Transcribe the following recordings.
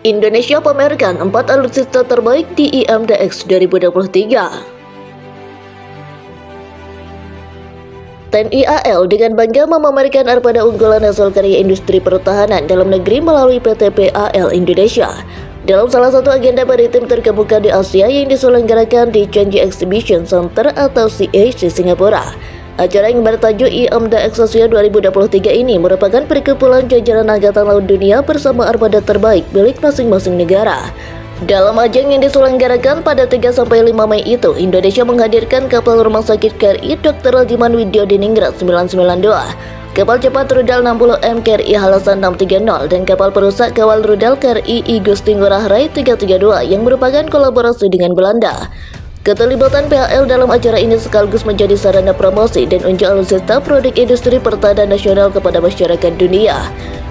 Indonesia pamerkan 4 alutsista terbaik di IMDX 2023. TNI AL dengan bangga memamerkan armada unggulan hasil karya industri pertahanan dalam negeri melalui PT PAL Indonesia dalam salah satu agenda maritim terkemuka di Asia yang diselenggarakan di Changi Exhibition Center atau CEC Singapura. Acara yang bertajuk IMDX Asia 2023 ini merupakan perkumpulan jajaran Angkatan Laut Dunia bersama armada terbaik milik masing-masing negara. Dalam ajang yang diselenggarakan pada 3-5 Mei itu, Indonesia menghadirkan kapal rumah sakit KRI Dr. Rajiman Widyo Diningrat 992, kapal cepat rudal 60M KRI Halasan 630, dan kapal perusak kawal rudal KRI I Gusti Ngurah Rai 332 yang merupakan kolaborasi dengan Belanda. Keterlibatan PAL dalam acara ini sekaligus menjadi sarana promosi dan unjuk alutsista produk industri pertahanan nasional kepada masyarakat dunia,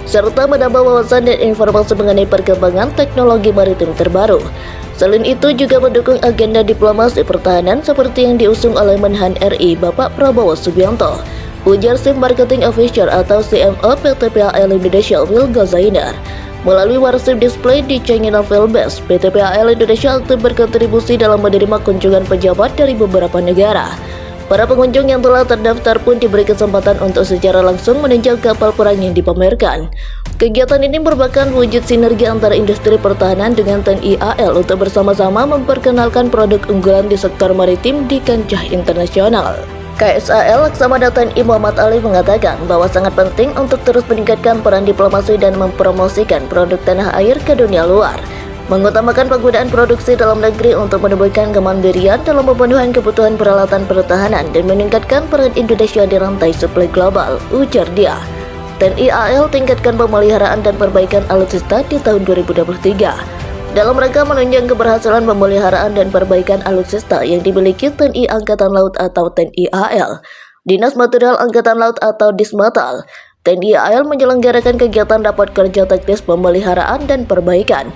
serta menambah wawasan dan informasi mengenai perkembangan teknologi maritim terbaru. Selain itu juga mendukung agenda diplomasi pertahanan seperti yang diusung oleh Menhan RI Bapak Prabowo Subianto, ujar Chief Marketing Officer atau CMO PT PAL Indonesia Will Gazainar. Melalui warsip display di Changi Naval Base, PT PAL Indonesia aktif berkontribusi dalam menerima kunjungan pejabat dari beberapa negara. Para pengunjung yang telah terdaftar pun diberi kesempatan untuk secara langsung meninjau kapal perang yang dipamerkan. Kegiatan ini merupakan wujud sinergi antara industri pertahanan dengan TNI AL untuk bersama-sama memperkenalkan produk unggulan di sektor maritim di kancah internasional. KSAL Laksamana TNI Muhammad Ali mengatakan bahwa sangat penting untuk terus meningkatkan peran diplomasi dan mempromosikan produk tanah air ke dunia luar, mengutamakan penggunaan produksi dalam negeri untuk menumbuhkan kemandirian dalam pemenuhan kebutuhan peralatan pertahanan dan meningkatkan peran Indonesia di rantai suplai global, ujar dia. TNI AL tingkatkan pemeliharaan dan perbaikan alutsista di tahun 2023. Dalam rangka menunjang keberhasilan pemeliharaan dan perbaikan alutsista yang dimiliki TNI Angkatan Laut atau TNI AL, Dinas Material Angkatan Laut atau Dismatal, TNI AL menyelenggarakan kegiatan rapat kerja teknis pemeliharaan dan perbaikan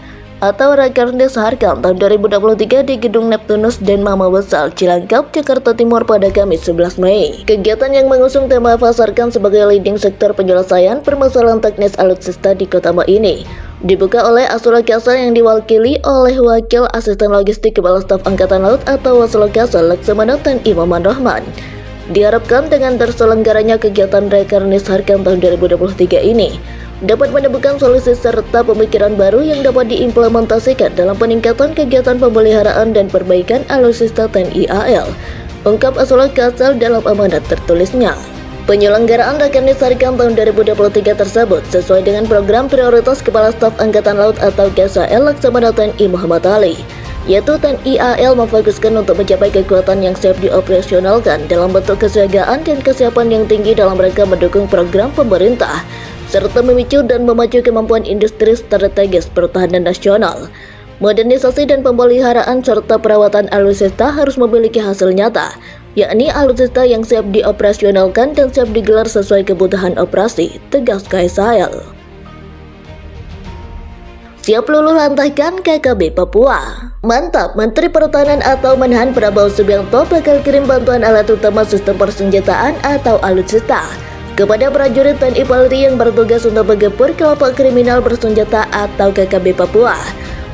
atau Rakernas Harkam tahun 2023 di Gedung Neptunus dan Mama Besar, Cilangkap, Jakarta Timur pada Kamis 11 Mei. Kegiatan yang mengusung tema Pasarkan sebagai leading sektor penyelesaian permasalahan teknis alutsista di Kota ini dibuka oleh Asulokasa yang diwakili oleh Wakil Asisten Logistik Kepala Staf Angkatan Laut atau Waslokasa Laksamana TNI Maman Rahman. Diharapkan dengan terselenggaranya kegiatan Rakernas Harkam tahun 2023 ini dapat menemukan solusi serta pemikiran baru yang dapat diimplementasikan dalam peningkatan kegiatan pemeliharaan dan perbaikan alutsista TNI AL, ungkap Asulokasa dalam amanat tertulisnya. Penyelenggaraan Rakernas Harkam tahun 2023 tersebut sesuai dengan program prioritas Kepala Staf Angkatan Laut atau KSAL Laksamana TNI Muhammad Ali, yaitu TNI AL memfokuskan untuk mencapai kekuatan yang siap dioperasionalkan dalam bentuk kesiagaan dan kesiapan yang tinggi dalam rangka mendukung program pemerintah, serta memicu dan memacu kemampuan industri strategis pertahanan nasional. Modernisasi dan pemeliharaan serta perawatan alutsista harus memiliki hasil nyata, yakni alutsista yang siap dioperasionalkan dan siap digelar sesuai kebutuhan operasi, tegas KSAL. Siap luluh lantahkan KKB Papua. Mantap, Menteri Pertahanan atau Menhan Prabowo Subianto bakal kirim bantuan alat utama sistem persenjataan atau alutsista kepada prajurit TNI Polri yang bertugas untuk menggempur kelompok kriminal bersenjata atau KKB Papua.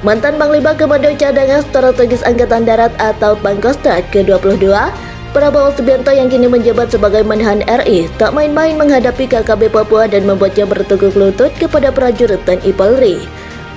Mantan Panglima Komando Cadangan Strategis Angkatan Darat atau Pangkostrat ke-22, Prabowo Subianto yang kini menjabat sebagai Menhan RI tak main-main menghadapi KKB Papua dan membuatnya bertekuk lutut kepada prajurit TNI Polri.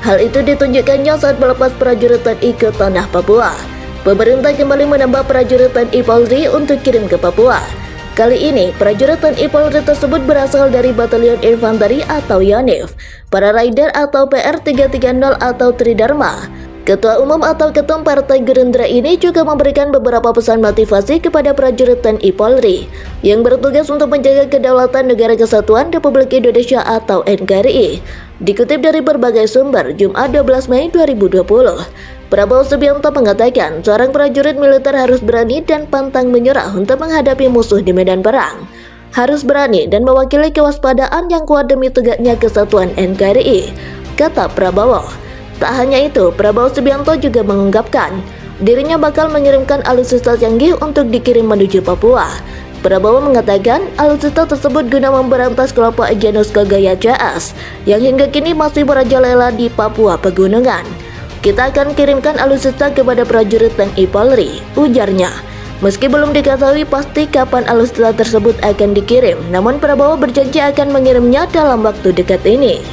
Hal itu ditunjukkannya saat melepas prajurit TNI ke tanah Papua. Pemerintah kembali menambah prajurit TNI Polri untuk kirim ke Papua. Kali ini, prajurit TNI Polri tersebut berasal dari Batalion Infanteri atau YANIF, para Rider atau PR330 atau Tridharma. Ketua Umum atau Ketum Partai Gerindra ini juga memberikan beberapa pesan motivasi kepada prajurit TNI Polri yang bertugas untuk menjaga kedaulatan Negara Kesatuan Republik Indonesia atau NKRI. Dikutip dari berbagai sumber, Jumat 12 Mei 2020, Prabowo Subianto mengatakan seorang prajurit militer harus berani dan pantang menyerah untuk menghadapi musuh di medan perang. Harus berani dan mewakili kewaspadaan yang kuat demi tegaknya kesatuan NKRI, kata Prabowo. Tak hanya itu, Prabowo Subianto juga mengungkapkan dirinya bakal mengirimkan alutsista canggih untuk dikirim menuju Papua. Prabowo mengatakan alutsista tersebut guna memberantas kelompok Egyanus Kogaya Caas yang hingga kini masih merajalela di Papua Pegunungan. Kita akan kirimkan alutsista kepada prajurit TNI Polri, ujarnya. Meski belum diketahui pasti kapan alutsista tersebut akan dikirim, namun Prabowo berjanji akan mengirimnya dalam waktu dekat ini.